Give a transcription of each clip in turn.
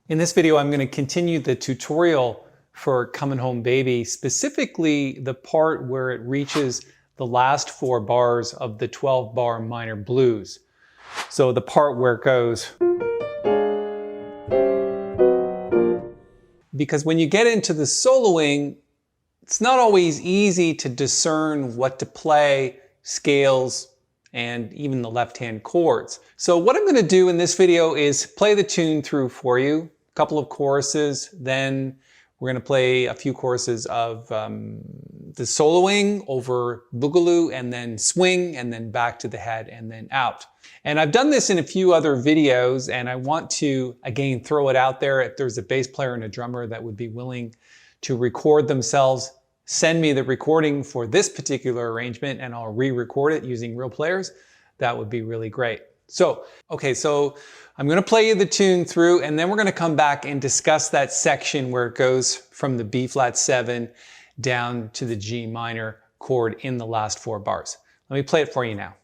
In this video, I'm going to continue the tutorial for Comin Home Baby, specifically the part where it reaches the last 4 bars of the 12-bar minor blues. So the part where it goes. Because when you get into the soloing, it's not always easy to discern what to play, scales, and even the left-hand chords. So what I'm going to do in this video is play the tune through for you, a couple of choruses, then we're going to play a few choruses of the soloing over Boogaloo, and then swing, and then back to the head, and then out. And I've done this in a few other videos, and I want to, again, throw it out there. If there's a bass player and a drummer that would be willing to record themselves, send me the recording for this particular arrangement, and I'll re-record it using real players. That would be really great. So, okay, so I'm going to play you the tune through, and then we're going to come back and discuss that section where it goes from the B flat 7 down to the G minor chord in the last 4 bars. Let me play it for you now.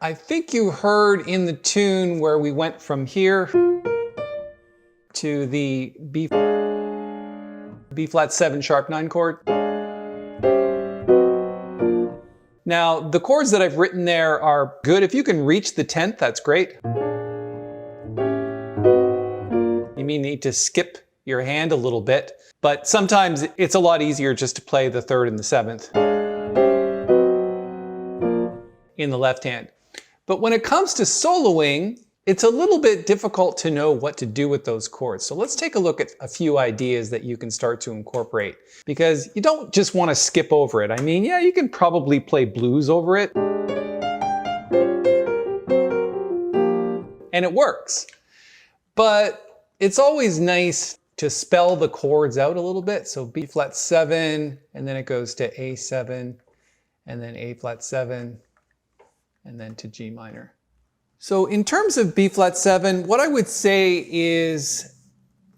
I think you heard in the tune where we went from here to the B flat 7 sharp 9 chord. Now, the chords that I've written there are good. If you can reach the 10th, that's great. You may need to skip your hand a little bit, but sometimes it's a lot easier just to play the 3rd and the 7th in the left hand. But when it comes to soloing, it's a little bit difficult to know what to do with those chords. So let's take a look at a few ideas that you can start to incorporate, because you don't just want to skip over it. I mean, yeah, you can probably play blues over it, and it works. But it's always nice to spell the chords out a little bit. So B flat 7, and then it goes to A7, and then A flat 7, and then to G minor. So in terms of B flat 7, what I would say is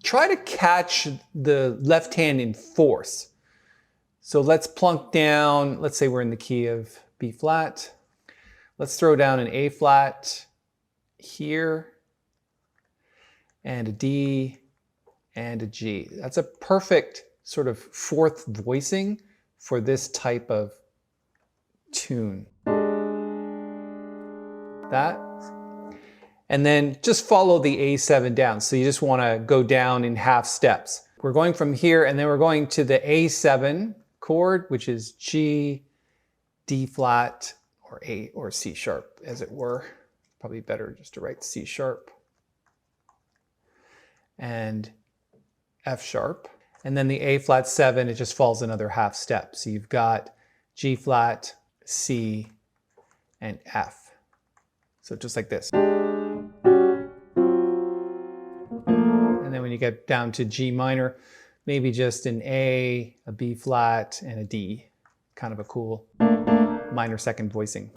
try to catch the left hand in fourths. So let's plunk down, let's say we're in the key of B flat. Let's throw down an A flat here, and a D, and a G. That's a perfect sort of fourth voicing for this type of tune. That. And then just follow the A7 down. So you just want to go down in half steps. We're going from here, and then we're going to the A7 chord, which is G, D flat, or A or C sharp, as it were. Probably better just to write C sharp. And F sharp. And then the A flat 7, it just falls another half step. So you've got G flat, C, and F. So just like this. And then when you get down to G minor, maybe just an A, a B flat, and a D. Kind of a cool minor second voicing.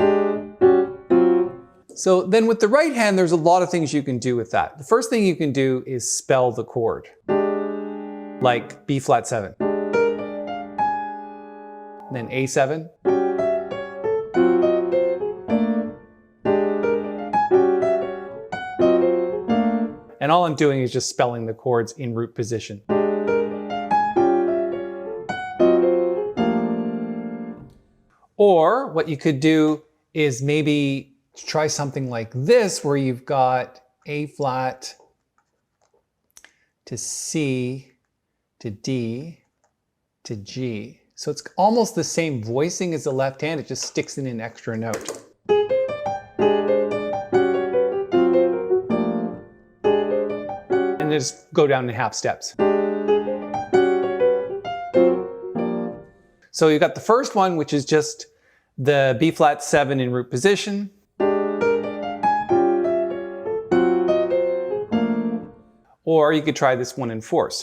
So then with the right hand, there's a lot of things you can do with that. The first thing you can do is spell the chord, like B flat 7. And then A7. And all I'm doing is just spelling the chords in root position. Or what you could do is maybe try something like this, where you've got A flat to C to D to G. So it's almost the same voicing as the left hand, it just sticks in an extra note. And just go down in half steps. So you've got the first one, which is just the B flat 7 in root position. Or you could try this one in fourths.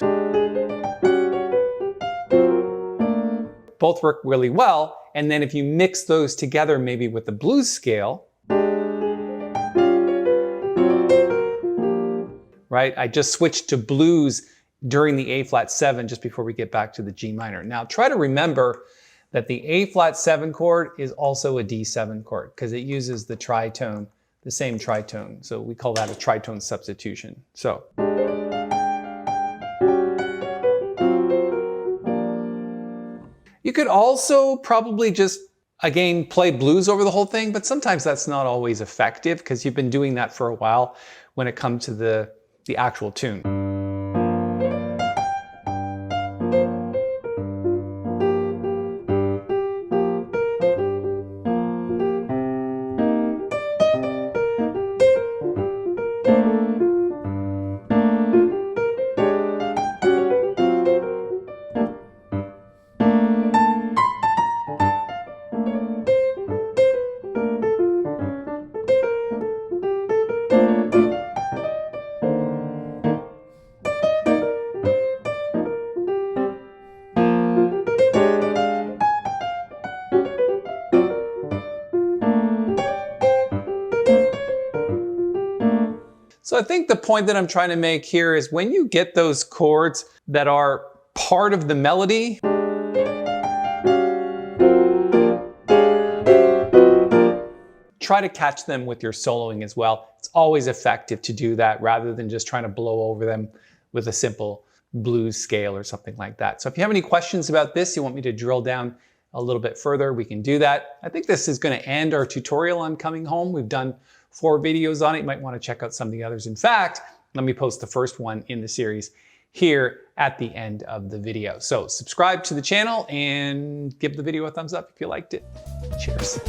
Both work really well, and then if you mix those together maybe with the blues scale, right? I just switched to blues during the A flat 7 just before we get back to the G minor. Now try to remember that the A flat 7 chord is also a D7 chord because it uses the tritone, the same tritone. So we call that a tritone substitution. So. You could also probably just, again, play blues over the whole thing, but sometimes that's not always effective because you've been doing that for a while when it comes to the actual tune. So I think the point that I'm trying to make here is when you get those chords that are part of the melody, try to catch them with your soloing as well. It's always effective to do that rather than just trying to blow over them with a simple blues scale or something like that. So if you have any questions about this, you want me to drill down a little bit further, we can do that. I think this is going to end our tutorial on Coming Home. We've done 4 videos on it. You might want to check out some of the others. In fact, let me post the first one in the series here at the end of the video. So subscribe to the channel and give the video a thumbs up if you liked it. Cheers.